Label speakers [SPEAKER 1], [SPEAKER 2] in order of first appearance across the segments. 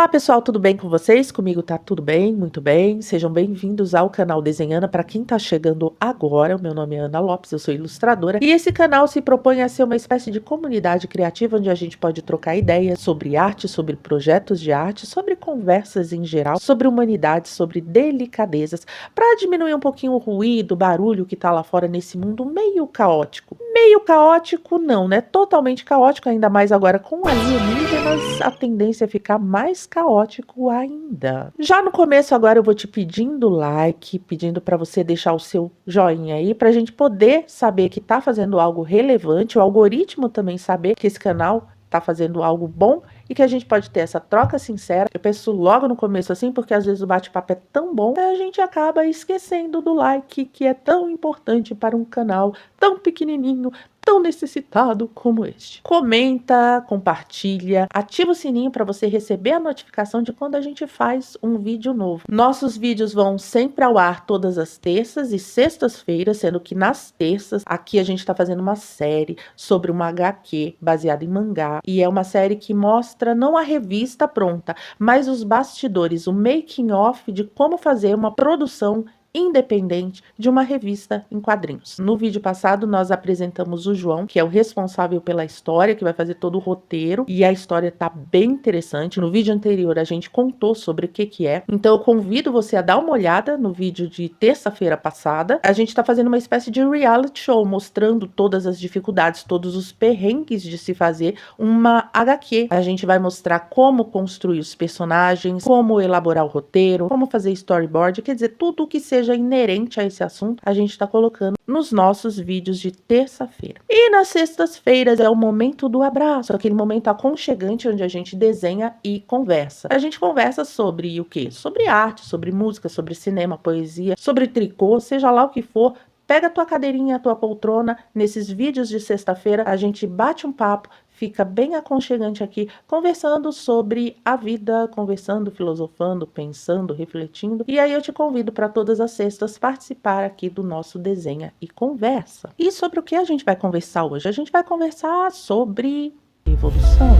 [SPEAKER 1] Olá pessoal, tudo bem com vocês? Comigo tá tudo bem, muito bem. Sejam bem-vindos ao canal Desenhana. Para quem tá chegando agora, o meu nome é Ana Lopes, eu sou ilustradora e esse canal se propõe a ser uma espécie de comunidade criativa onde a gente pode trocar ideias sobre arte, sobre projetos de arte, sobre conversas em geral, sobre humanidade, sobre delicadezas, para diminuir um pouquinho o ruído, o barulho que tá lá fora nesse mundo meio caótico. Meio caótico não, né? Totalmente caótico, ainda mais agora com alienígenas, a tendência é ficar mais caótico ainda. Já no começo agora eu vou te pedindo like, pedindo para você deixar o seu joinha aí, pra gente poder saber que tá fazendo algo relevante, o algoritmo também saber que esse canal tá fazendo algo bom e que a gente pode ter essa troca sincera. Eu penso logo no começo assim, porque às vezes o bate-papo é tão bom que a gente acaba esquecendo do like, que é tão importante para um canal tão pequenininho, tão necessitado como este. Comenta, compartilha, ativa o sininho para você receber a notificação de quando a gente faz um vídeo novo. Nossos vídeos vão sempre ao ar todas as terças e sextas-feiras, sendo que nas terças aqui a gente está fazendo uma série sobre uma HQ baseada em mangá, e é uma série que mostra não a revista pronta, mas os bastidores, o making of de como fazer uma produção independente de uma revista em quadrinhos. No vídeo passado nós apresentamos o João, que é o responsável pela história, que vai fazer todo o roteiro, e a história tá bem interessante. No vídeo anterior a gente contou sobre o que é, então eu convido você a dar uma olhada no vídeo de terça-feira passada. A gente tá fazendo uma espécie de reality show, mostrando todas as dificuldades, todos os perrengues de se fazer uma HQ. A gente vai mostrar como construir os personagens, como elaborar o roteiro, como fazer storyboard, quer dizer, tudo o que seja inerente a esse assunto, a gente está colocando nos nossos vídeos de terça-feira. E nas sextas-feiras é o momento do abraço, aquele momento aconchegante onde a gente desenha e conversa. A gente conversa sobre o quê? Sobre arte, sobre música, sobre cinema, poesia, sobre tricô, seja lá o que for. Pega a tua cadeirinha, a tua poltrona, nesses vídeos de sexta-feira a gente bate um papo, fica bem aconchegante aqui, conversando sobre a vida, conversando, filosofando, pensando, refletindo. E aí eu te convido para todas as sextas participar aqui do nosso Desenha e Conversa. E sobre o que a gente vai conversar hoje? A gente vai conversar sobre evolução.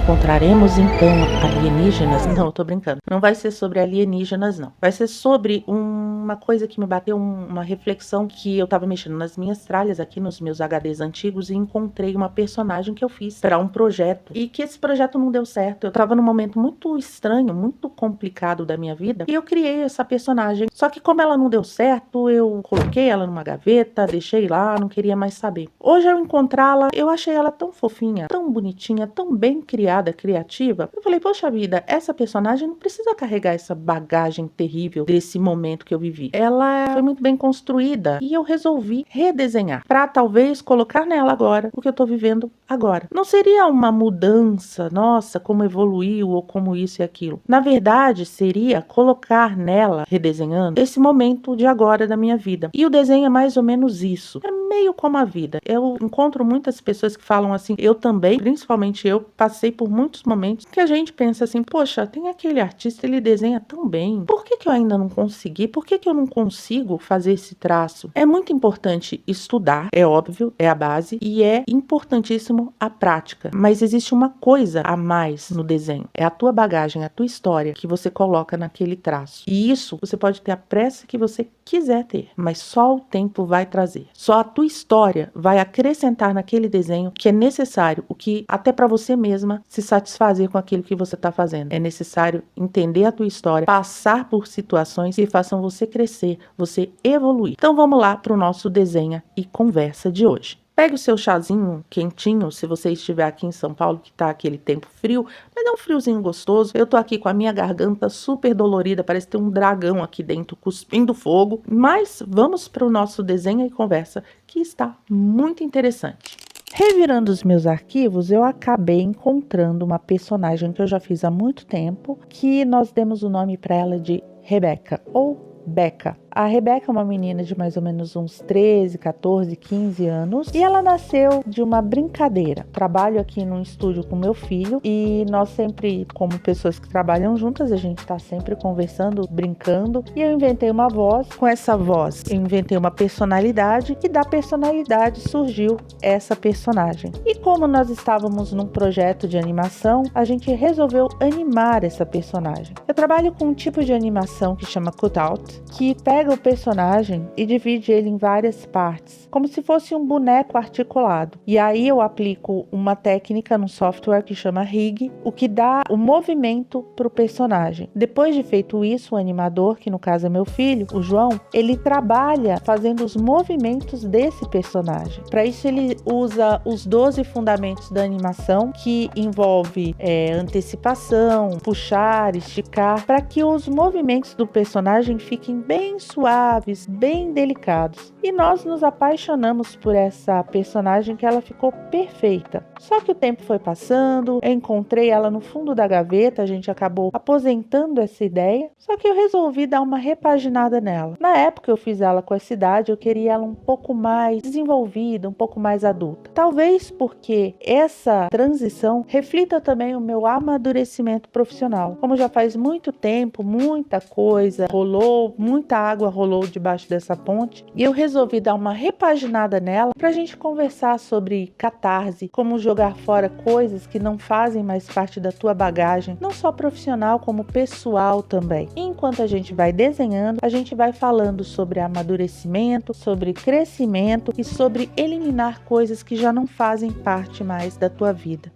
[SPEAKER 1] Encontraremos então alienígenas? Não, eu tô brincando. Não vai ser sobre alienígenas, não. Vai ser sobre uma coisa que me bateu, uma reflexão que eu tava mexendo nas minhas tralhas aqui, nos meus HDs antigos, e encontrei uma personagem que eu fiz para um projeto. E que esse projeto não deu certo. Eu tava num momento muito estranho, muito complicado da minha vida, e eu criei essa personagem. Só que como ela não deu certo, eu coloquei ela numa gaveta, deixei lá, não queria mais saber. Hoje ao encontrá-la, eu achei ela tão fofinha, tão bonitinha, tão bem criada, criativa. Eu falei, poxa vida, essa personagem não precisa carregar essa bagagem terrível desse momento que eu vivi. Ela foi muito bem construída e eu resolvi redesenhar para talvez colocar nela agora o que eu tô vivendo agora. Não seria uma mudança, nossa, como evoluiu ou como isso e aquilo. Na verdade, seria colocar nela, redesenhando, esse momento de agora da minha vida. E o desenho é mais ou menos isso. É meio como a vida. Eu encontro muitas pessoas que falam assim, eu também, principalmente eu, passei por muitos momentos que a gente pensa assim, poxa, tem aquele artista, ele desenha tão bem, por que eu ainda não consegui? Por que eu não consigo fazer esse traço? É muito importante estudar, é óbvio, é a base, e é importantíssimo a prática, mas existe uma coisa a mais no desenho, é a tua bagagem, a tua história que você coloca naquele traço, e isso você pode ter a pressa que você quiser ter, mas só o tempo vai trazer, só a tua história vai acrescentar naquele desenho que é necessário, o que até para você mesma se satisfazer com aquilo que você está fazendo. É necessário entender a tua história, passar por situações que façam você crescer, você evoluir. Então vamos lá para o nosso Desenha e Conversa de hoje. Pegue o seu chazinho quentinho, se você estiver aqui em São Paulo, que tá aquele tempo frio, mas é um friozinho gostoso. Eu tô aqui com a minha garganta super dolorida, parece ter um dragão aqui dentro cuspindo fogo. Mas vamos para o nosso Desenha e Conversa, que está muito interessante. Revirando os meus arquivos, eu acabei encontrando uma personagem que eu já fiz há muito tempo, que nós demos o nome para ela de Rebeca, ou Becca. A Rebeca é uma menina de mais ou menos uns 13, 14, 15 anos e ela nasceu de uma brincadeira. Trabalho aqui num estúdio com meu filho e nós sempre, como pessoas que trabalham juntas, a gente tá sempre conversando, brincando, e eu inventei uma voz. Com essa voz eu inventei uma personalidade e da personalidade surgiu essa personagem. E como nós estávamos num projeto de animação, a gente resolveu animar essa personagem. Eu trabalho com um tipo de animação que chama cutout, que pega o personagem e divide ele em várias partes, como se fosse um boneco articulado. E aí eu aplico uma técnica no software que chama Rig, o que dá o movimento para o personagem. Depois de feito isso, o animador, que no caso é meu filho, o João, ele trabalha fazendo os movimentos desse personagem. Para isso ele usa os 12 fundamentos da animação, que envolve antecipação, puxar, esticar, para que os movimentos do personagem fiquem bem suaves, bem delicados. E nós nos apaixonamos por essa personagem, que ela ficou perfeita. Só que o tempo foi passando, eu encontrei ela no fundo da gaveta, a gente acabou aposentando essa ideia, só que eu resolvi dar uma repaginada nela. Na época eu fiz ela com essa idade, eu queria ela um pouco mais desenvolvida, um pouco mais adulta. Talvez porque essa transição reflita também o meu amadurecimento profissional. Como já faz muito tempo, muita coisa rolou, muita água rolou debaixo dessa ponte, e eu resolvi dar uma repaginada nela pra gente conversar sobre catarse, como jogar fora coisas que não fazem mais parte da tua bagagem, não só profissional como pessoal também. E enquanto a gente vai desenhando, a gente vai falando sobre amadurecimento, sobre crescimento e sobre eliminar coisas que já não fazem parte mais da tua vida.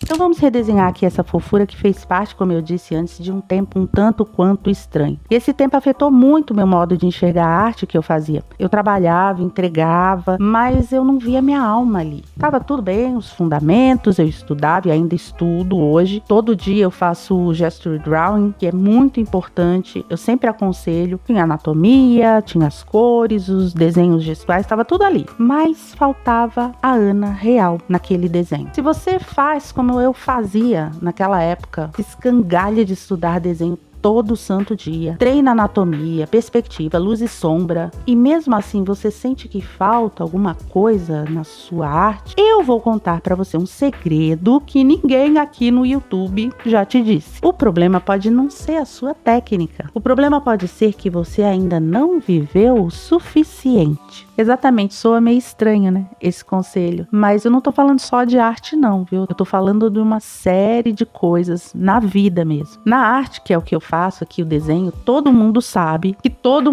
[SPEAKER 1] Então vamos redesenhar aqui essa fofura que fez parte, como eu disse antes, de um tempo um tanto quanto estranho. E esse tempo afetou muito o meu modo de enxergar a arte que eu fazia. Eu trabalhava, entregava, mas eu não via minha alma ali. Tava tudo bem, os fundamentos, eu estudava e ainda estudo hoje. Todo dia eu faço gesture drawing, que é muito importante. Eu sempre aconselho. Tinha anatomia, tinha as cores, os desenhos gestuais, estava tudo ali. Mas faltava a Ana real naquele desenho. Se você faz como eu fazia naquela época, escangalha de estudar desenho todo santo dia, treina anatomia, perspectiva, luz e sombra, e mesmo assim você sente que falta alguma coisa na sua arte, eu vou contar para você um segredo que ninguém aqui no YouTube já te disse. O problema pode não ser a sua técnica, o problema pode ser que você ainda não viveu o suficiente. Exatamente, soa meio estranho, né, esse conselho, mas eu não tô falando só de arte não, viu? Eu tô falando de uma série de coisas na vida mesmo. Na arte, que é o que eu faço aqui, o desenho, todo mundo sabe que todo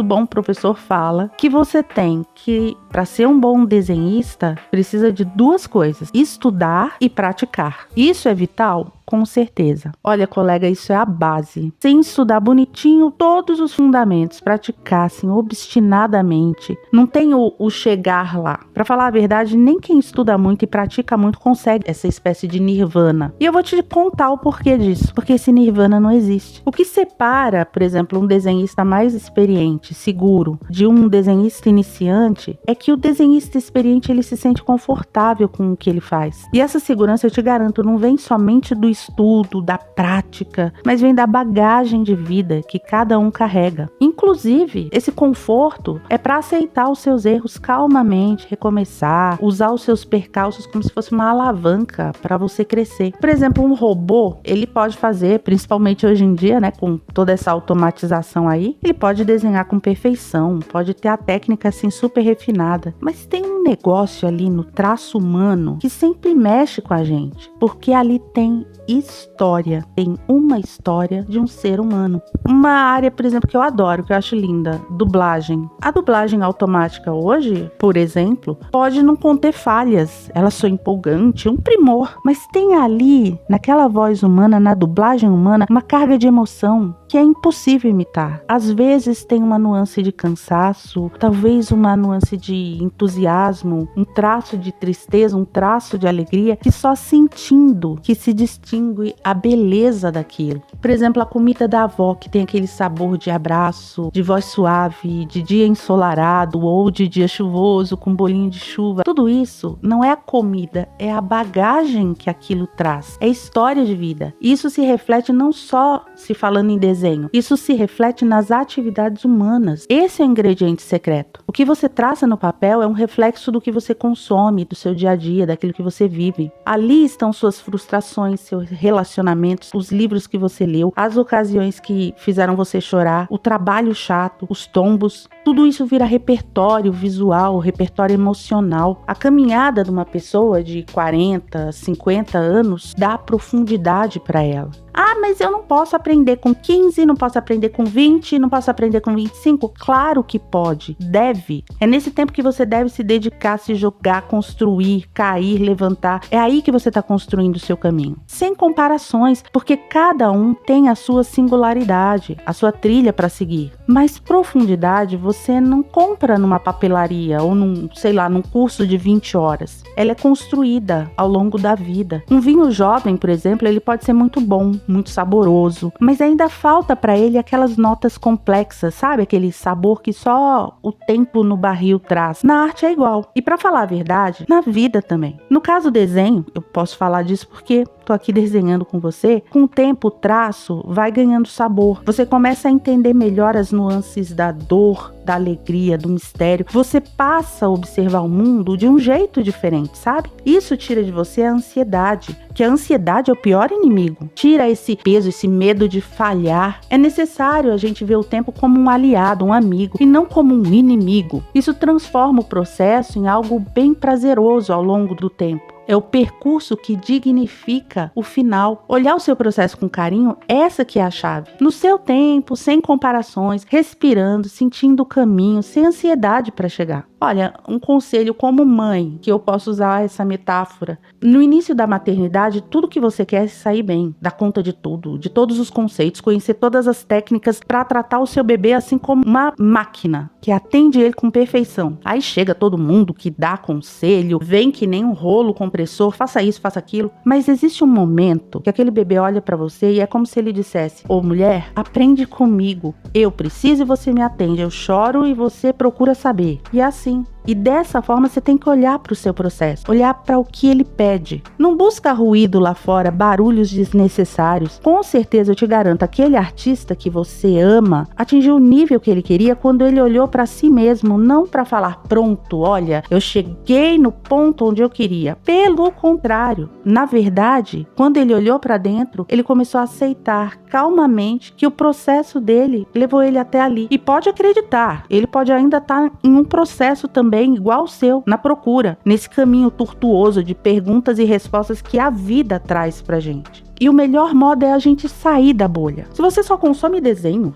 [SPEAKER 1] bom professor fala que você tem que, para ser um bom desenhista, precisa de duas coisas: estudar e praticar. Isso é vital? Com certeza. Olha, colega, isso é a base. Sem estudar bonitinho todos os fundamentos, praticar assim obstinadamente, não tem o chegar lá. Para falar a verdade, nem quem estuda muito e pratica muito consegue essa espécie de nirvana. E eu vou te contar o porquê disso, porque esse nirvana não existe. O que separa, por exemplo, um desenhista mais experiente, seguro, de um desenhista iniciante, é que o desenhista experiente, ele se sente confortável com o que ele faz. E essa segurança, eu te garanto, não vem somente do estudo, da prática, mas vem da bagagem de vida que cada um carrega. Inclusive, esse conforto é para aceitar os seus erros calmamente, recomeçar, usar os seus percalços como se fosse uma alavanca para você crescer. Por exemplo, um robô, ele pode fazer, principalmente hoje em dia, né, com toda essa automatização aí, ele pode desenhar com perfeição, pode ter a técnica assim super refinada, mas tem um negócio ali no traço humano que sempre mexe com a gente, porque ali tem história, tem uma história de um ser humano. Uma área, por exemplo, que eu adoro, que eu acho linda, dublagem. A dublagem automática hoje, por exemplo, pode não conter falhas, ela soa empolgante, um primor, mas tem ali, naquela voz humana, na dublagem humana, uma carga de emoção que é impossível imitar. Às vezes tem uma nuance de cansaço, talvez uma nuance de entusiasmo, um traço de tristeza, um traço de alegria, que só sentindo que se distingue a beleza daquilo. Por exemplo, a comida da avó, que tem aquele sabor de abraço, de voz suave, de dia ensolarado ou de dia chuvoso com bolinho de chuva. Tudo isso não é a comida, é a bagagem que aquilo traz, é história de vida. Isso se reflete não só
[SPEAKER 2] se falando em desenho. Isso se reflete nas atividades humanas. Esse é o ingrediente secreto. O que você traça no papel é um reflexo do que você consome, do seu dia a dia, daquilo que você vive. Ali estão suas frustrações, seus relacionamentos, os livros que você leu, as ocasiões que fizeram você chorar, o trabalho chato, os tombos. Tudo isso vira repertório visual, repertório emocional. A caminhada de uma pessoa de 40, 50 anos dá profundidade para ela. Ah, mas eu não posso aprender com 15, não posso aprender com 20, não posso aprender com 25? Claro que pode, deve. É nesse tempo que você deve se dedicar, se jogar, construir, cair, levantar. É aí que você está construindo o seu caminho. Sem comparações, porque cada um tem a sua singularidade, a sua trilha para seguir. Mas profundidade você não compra numa papelaria ou num curso de 20 horas. Ela é construída ao longo da vida. Um vinho jovem, por exemplo, ele pode ser muito bom, muito saboroso, mas ainda falta para ele aquelas notas complexas, sabe? Aquele sabor que só o tempo no barril traz. Na arte é igual. E para falar a verdade, na vida também. No caso do desenho, eu posso falar disso porque tô aqui desenhando com você. Com o tempo, o traço vai ganhando sabor. Você começa a entender melhor as nuances da dor, da alegria, do mistério. Você passa a observar o mundo de um jeito diferente, sabe? Isso tira de você a ansiedade, que a ansiedade é o pior inimigo. Tira esse peso, esse medo de falhar. É necessário a gente ver o tempo como um aliado, um amigo, e não como um inimigo. Isso transforma o processo em algo bem prazeroso ao longo do tempo. É o percurso que dignifica o final. Olhar o seu processo com carinho, essa que é a chave. No seu tempo, sem comparações, respirando, sentindo o caminho, sem ansiedade para chegar. Olha, um conselho como mãe, que eu posso usar essa metáfora. No início da maternidade, tudo que você quer é sair bem, dar conta de tudo, de todos os conceitos, conhecer todas as técnicas para tratar o seu bebê assim como uma máquina, que atende ele com perfeição. Aí chega todo mundo que dá conselho, vem que nem um rolo compressor, faça isso, faça aquilo. Mas existe um momento que aquele bebê olha para você e é como se ele dissesse: ô mulher, aprende comigo. Eu preciso e você me atende. Eu choro e você procura saber. E é assim. E dessa forma você tem que olhar para o seu processo, olhar para o que ele pede. Não busca ruído lá fora, barulhos desnecessários. Com certeza eu te garanto, aquele artista que você ama atingiu o nível que ele queria quando ele olhou para si mesmo, não para falar: pronto, olha, eu cheguei no ponto onde eu queria. Pelo contrário, na verdade, quando ele olhou para dentro, ele começou a aceitar calmamente que o processo dele levou ele até ali. E pode acreditar, ele pode ainda estar em um processo também igual ao seu, na procura, nesse caminho tortuoso de perguntas e respostas que a vida traz pra gente. E o melhor modo é a gente sair da bolha. Se você só consome desenho,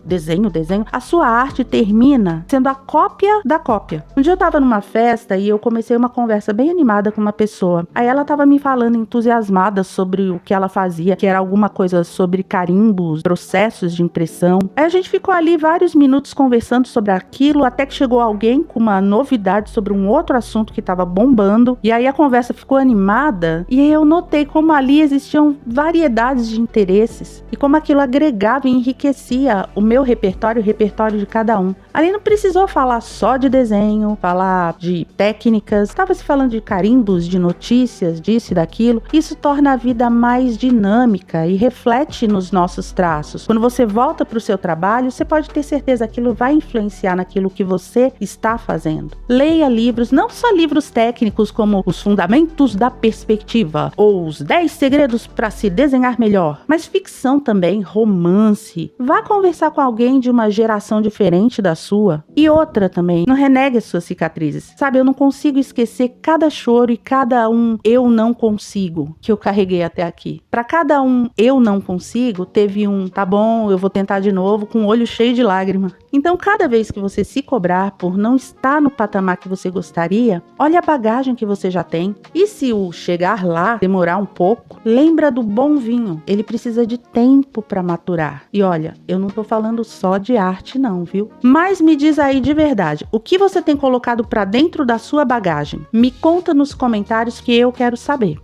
[SPEAKER 2] a sua arte termina sendo a cópia da cópia. Um dia eu tava numa festa e eu comecei uma conversa bem animada com uma pessoa. Aí ela tava me falando entusiasmada sobre o que ela fazia, que era alguma coisa sobre carimbos, processos de impressão. Aí a gente ficou ali vários minutos conversando sobre aquilo, até que chegou alguém com uma novidade sobre um outro assunto que tava bombando. E aí a conversa ficou animada e eu notei como ali existiam variedades de interesses e como aquilo agregava e enriquecia o meu repertório e o repertório de cada um. Ali não precisou falar só de desenho, falar de técnicas, estava se falando de carimbos, de notícias, disso e daquilo. Isso torna a vida mais dinâmica e reflete nos nossos traços. Quando você volta para o seu trabalho, você pode ter certeza que aquilo vai influenciar naquilo que você está fazendo. Leia livros, não só livros técnicos como Os Fundamentos da Perspectiva ou Os 10 Segredos para se desenhar melhor, mas ficção também, romance. Vá conversar com alguém de uma geração diferente da sua. E outra também, não renegue as suas cicatrizes. Sabe, eu não consigo esquecer cada choro e cada eu não consigo que eu carreguei até aqui. Para cada eu não consigo, teve tá bom, eu vou tentar de novo, com o olho cheio de lágrima. Então, cada vez que você se cobrar por não estar no patamar que você gostaria, olhe a bagagem que você já tem. E se o chegar lá demorar um pouco, lembra do bom vinho. Ele precisa de tempo para maturar. E olha, eu não tô falando só de arte não, viu? Mas me diz aí de verdade, o que você tem colocado para dentro da sua bagagem? Me conta nos comentários que eu quero saber.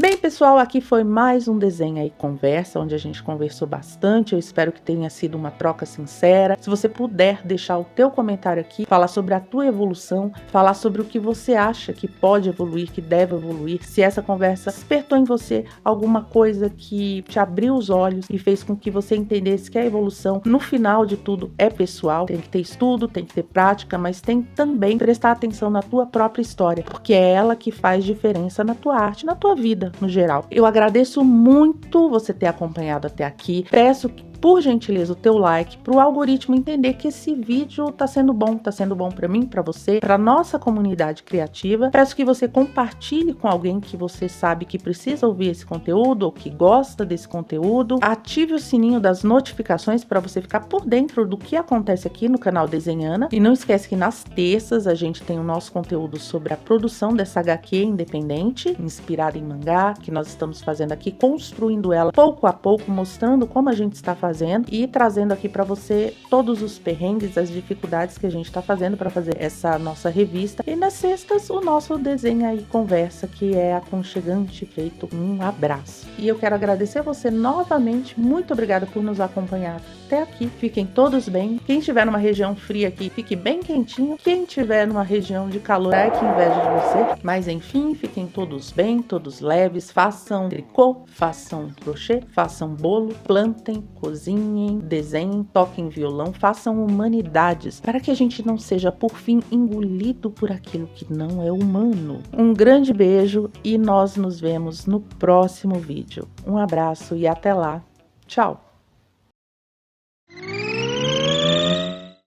[SPEAKER 1] Bem, pessoal, aqui foi mais um Desenha e Conversa, onde a gente conversou bastante. Eu espero que tenha sido uma troca sincera. Se você puder deixar o teu comentário aqui, falar sobre a tua evolução, falar sobre o que você acha que pode evoluir, que deve evoluir, se essa conversa despertou em você alguma coisa que te abriu os olhos e fez com que você entendesse que a evolução, no final de tudo, é pessoal. Tem que ter estudo, tem que ter prática, mas tem também prestar atenção na tua própria história, porque é ela que faz diferença na tua arte, na tua vida no geral. Eu agradeço muito você ter acompanhado até aqui. Peço que, por gentileza, o teu like para o algoritmo entender que esse vídeo tá sendo bom para mim, para você, para nossa comunidade criativa. Peço que você compartilhe com alguém que você sabe que precisa ouvir esse conteúdo ou que gosta desse conteúdo. Ative o sininho das notificações para você ficar por dentro do que acontece aqui no canal Desenhana. E não esquece que nas terças a gente tem o nosso conteúdo sobre a produção dessa HQ independente, inspirada em mangá, que nós estamos fazendo aqui, construindo ela pouco a pouco, mostrando como a gente está fazendo e trazendo aqui para você todos os perrengues, as dificuldades que a gente está fazendo para fazer essa nossa revista. E nas sextas, o nosso Desenha e Conversa, que é aconchegante, feito um abraço. E eu quero agradecer a você novamente. Muito obrigada por nos acompanhar até aqui. Fiquem todos bem. Quem estiver numa região fria aqui, fique bem quentinho. Quem estiver numa região de calor, é que inveja de você. Mas enfim, fiquem todos bem, todos leves. Façam tricô, façam crochê, façam bolo, plantem, cozinhem, desenhem, toquem violão, façam humanidades, para que a gente não seja, por fim, engolido por aquilo que não é humano. Um grande beijo e nós nos vemos no próximo vídeo. Um abraço e até lá. Tchau!